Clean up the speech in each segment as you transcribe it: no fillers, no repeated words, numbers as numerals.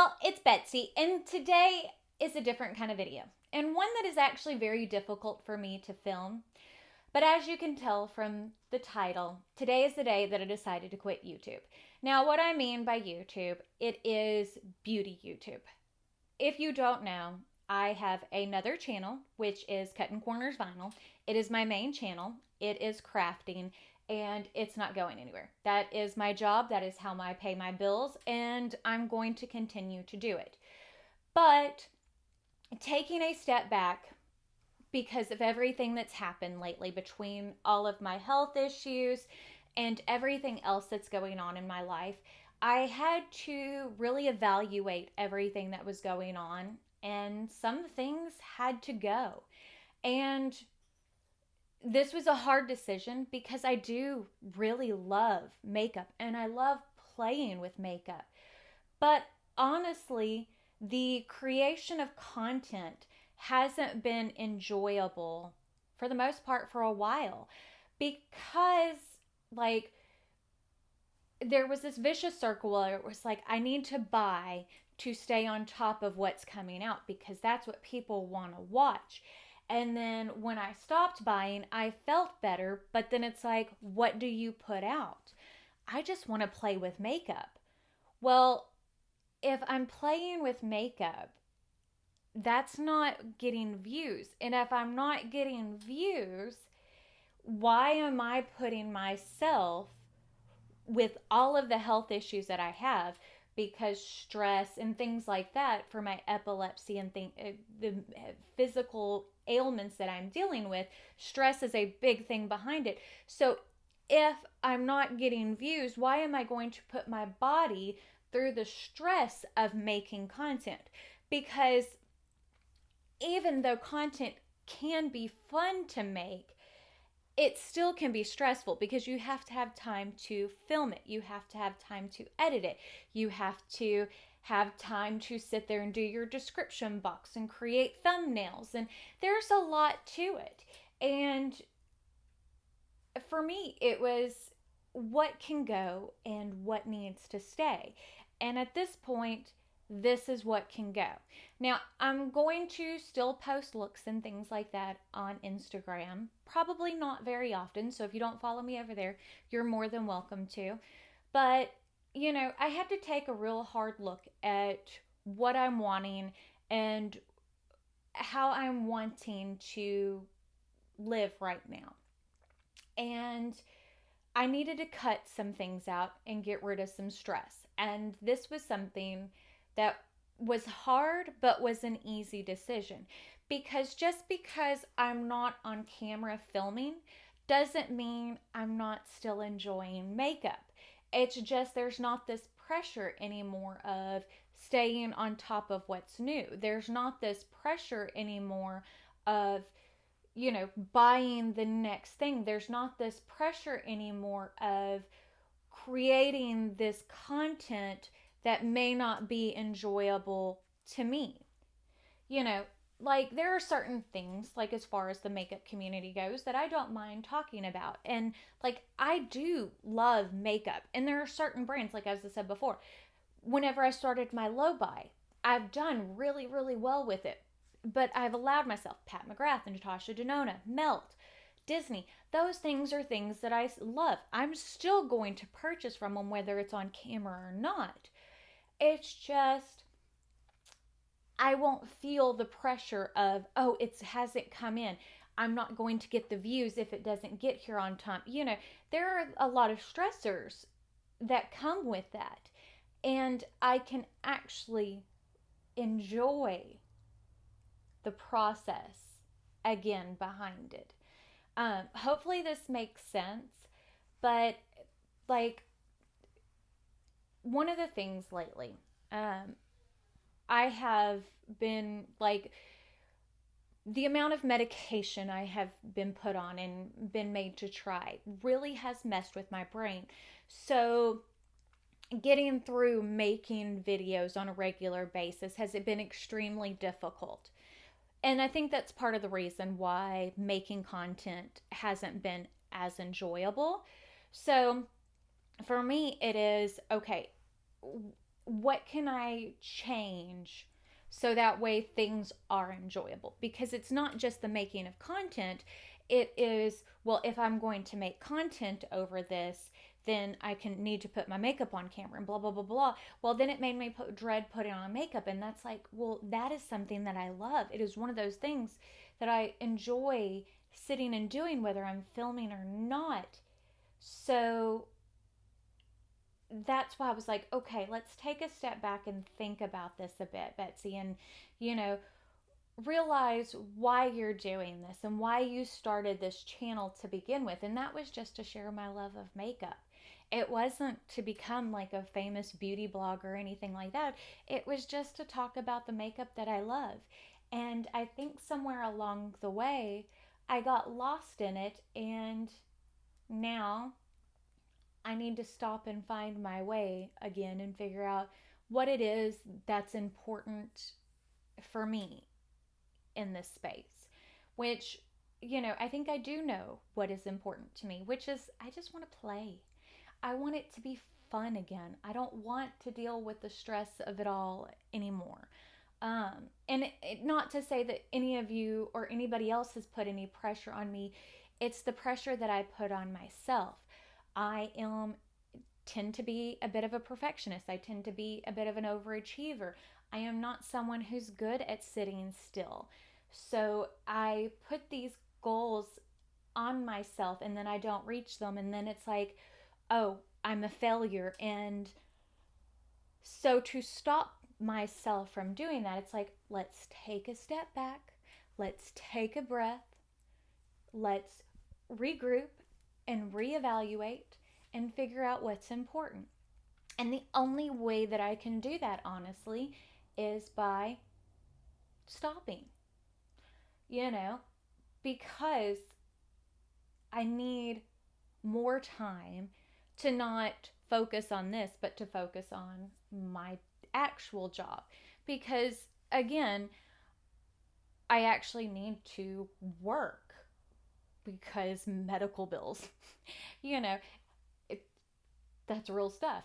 Well, it's Betsy, and today is a different kind of video, and one that is actually very difficult for me to film. But as you can tell from the title, today is the day that I decided to quit YouTube. Now, what I mean by YouTube, it is beauty YouTube. If you don't know, I have another channel, which is Cutting Corners Vinyl. It is my main channel. It is crafting, and it's not going anywhere. That is my job. That is how I pay my bills, and I'm going to continue to do it. But taking a step back because of everything that's happened lately between all of my health issues and everything else that's going on in my life, I had to really evaluate everything that was going on, and some things had to go. And this was a hard decision because I do really love makeup and I love playing with makeup. But honestly, the creation of content hasn't been enjoyable for the most part for a while because, like, there was this vicious circle where it was like, I need to buy to stay on top of what's coming out because that's what people want to watch. And then when I stopped buying, I felt better, but then it's like, what do you put out? I just want to play with makeup. Well, if I'm playing with makeup, that's not getting views. And if I'm not getting views, why am I putting myself with all of the health issues that I have because stress and things like that for my epilepsy and the physical ailments that I'm dealing with, stress is a big thing behind it. So if I'm not getting views, why am I going to put my body through the stress of making content? Because even though content can be fun to make, it still can be stressful because you have to have time to film it. You have to have time to edit it. You have to have time to sit there and do your description box and create thumbnails. And there's a lot to it. And for me, it was what can go and what needs to stay. And at this point, this is what can go. Now, I'm going to still post looks and things like that on Instagram. Probably not very often. So if you don't follow me over there, you're more than welcome to. But, I had to take a real hard look at what I'm wanting and how I'm wanting to live right now. And I needed to cut some things out and get rid of some stress. And this was something that was hard, but was an easy decision. Because just because I'm not on camera filming doesn't mean I'm not still enjoying makeup. It's just there's not this pressure anymore of staying on top of what's new. There's not this pressure anymore of buying the next thing. There's not this pressure anymore of creating this content that may not be enjoyable to me. You know, like there are certain things, like as far as the makeup community goes, that I don't mind talking about. And like I do love makeup. And there are certain brands, like as I said before, whenever I started my low buy, I've done really, really well with it. But I've allowed myself Pat McGrath and Natasha Denona, Melt, Disney. Those things are things that I love. I'm still going to purchase from them whether it's on camera or not. It's just I won't feel the pressure of, oh, it hasn't come in. I'm not going to get the views if it doesn't get here on time. There are a lot of stressors that come with that. And I can actually enjoy the process again behind it. Hopefully, this makes sense. But, like, one of the things lately, I have been, like, the amount of medication I have been put on and been made to try really has messed with my brain. So, getting through making videos on a regular basis has been extremely difficult. And I think that's part of the reason why making content hasn't been as enjoyable. So for me, it is okay. what can I change so that way things are enjoyable? Because it's not just the making of content. It is, well, if I'm going to make content over this, then I can need to put my makeup on camera and blah blah blah blah. Well, then it made me dread putting on makeup, and that's like, well, that is something that I love. It is one of those things that I enjoy sitting and doing, whether I'm filming or not. So that's why I was like, okay, let's take a step back and think about this a bit, Betsy, and, you know, realize why you're doing this and why you started this channel to begin with. And that was just to share my love of makeup. It wasn't to become like a famous beauty blogger or anything like that. It was just to talk about the makeup that I love. And I think somewhere along the way, I got lost in it. And now I need to stop and find my way again and figure out what it is that's important for me in this space, which, I think I do know what is important to me, which is I just want to play. I want it to be fun again. I don't want to deal with the stress of it all anymore. Not to say that any of you or anybody else has put any pressure on me. It's the pressure that I put on myself. I tend to be a bit of a perfectionist. I tend to be a bit of an overachiever. I am not someone who's good at sitting still. So I put these goals on myself and then I don't reach them. And then it's like, oh, I'm a failure. And so to stop myself from doing that, it's like, let's take a step back. Let's take a breath. Let's regroup and reevaluate and figure out what's important. And the only way that I can do that, honestly, is by stopping, because I need more time to not focus on this, but to focus on my actual job. Because, again, I actually need to work because medical bills, you know, that's real stuff.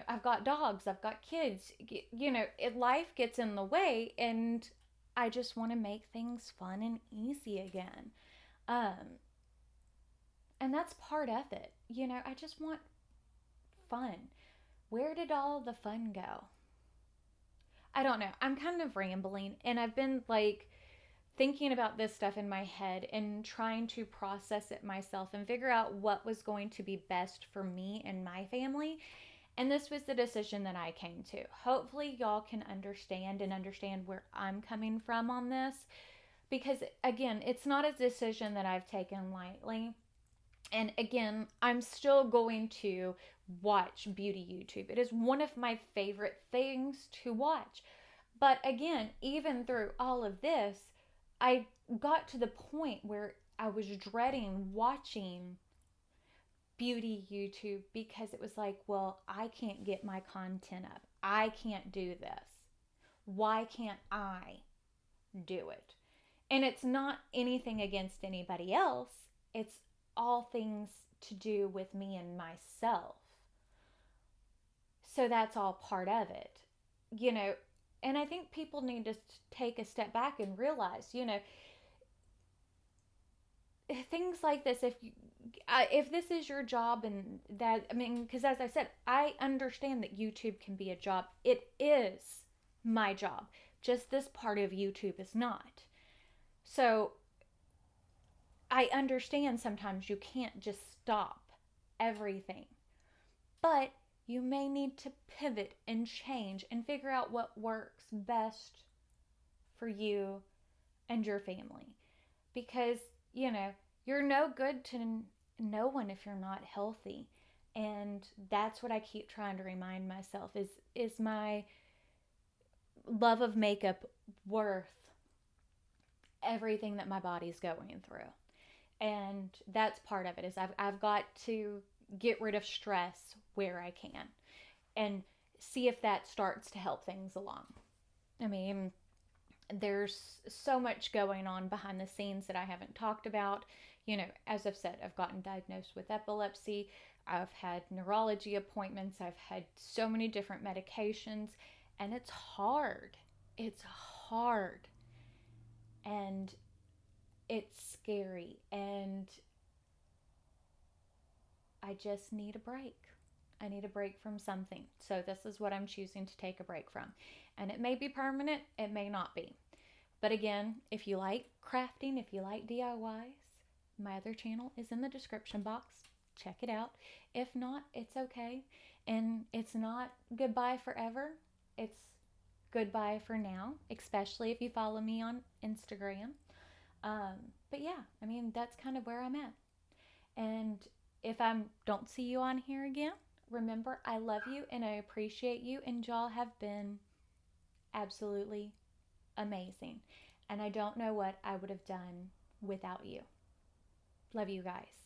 I've got dogs, I've got kids, life gets in the way, and I just want to make things fun and easy again. Um, and that's part of it. I just want fun. Where did all the fun go? I don't know. I'm kind of rambling, and I've been like thinking about this stuff in my head and trying to process it myself and figure out what was going to be best for me and my family. And this was the decision that I came to. Hopefully, y'all can understand where I'm coming from on this. Because, again, it's not a decision that I've taken lightly. And again, I'm still going to watch beauty YouTube. It is one of my favorite things to watch. But again, even through all of this, I got to the point where I was dreading watching beauty YouTube because it was like, well, I can't get my content up. I can't do this. Why can't I do it? And it's not anything against anybody else. It's all things to do with me and myself. So that's all part of it. And I think people need to take a step back and realize, things like this, if this is your job, and that, because as I said, I understand that YouTube can be a job. It is my job. Just this part of YouTube is not. So I understand sometimes you can't just stop everything, but you may need to pivot and change and figure out what works best for you and your family. Because, you're no good to no one if you're not healthy. And that's what I keep trying to remind myself is my love of makeup worth everything that my body's going through? And that's part of it, is I've got to get rid of stress where I can and see if that starts to help things along. There's so much going on behind the scenes that I haven't talked about. As I've said, I've gotten diagnosed with epilepsy. I've had neurology appointments. I've had so many different medications, and it's hard. It's hard. And it's scary. And I just need a break. I need a break from something. So this is what I'm choosing to take a break from. And it may be permanent, it may not be. But again, if you like crafting, if you like DIYs, my other channel is in the description box. Check it out. If not, it's okay. And it's not goodbye forever. It's goodbye for now, especially if you follow me on Instagram. But yeah, I mean, that's kind of where I'm at. And if I don't see you on here again, remember, I love you and I appreciate you, and y'all have been absolutely amazing. And I don't know what I would have done without you. Love you guys.